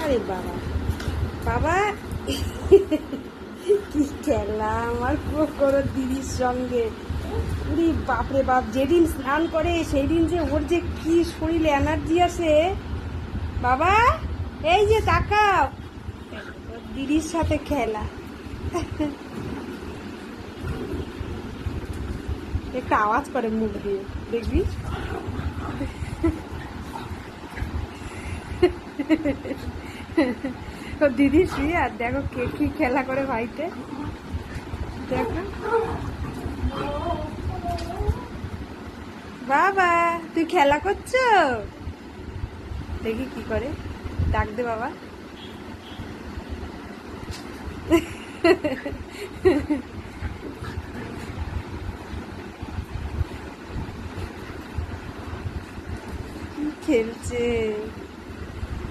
আরে বাবা বাবা কি খেলা আমার করো দিদির সঙ্গে। বাপরে বাপ, যেদিন স্নান করে সেই দিন যে ওর যে কি শরীরে এনার্জি আসে বাবা। এই যে তাকাও, দিদির সাথে খেলা। একটা আওয়াজ করে মুখ দিয়ে, দেখবি। দিদি শুয়ে আর দেখো কে কি খেলা করে ভাইতে, দেখো। বাবা তুই খেলা করছো, দেখি কি করে, ডাক দে বাবা। কি খেলছে।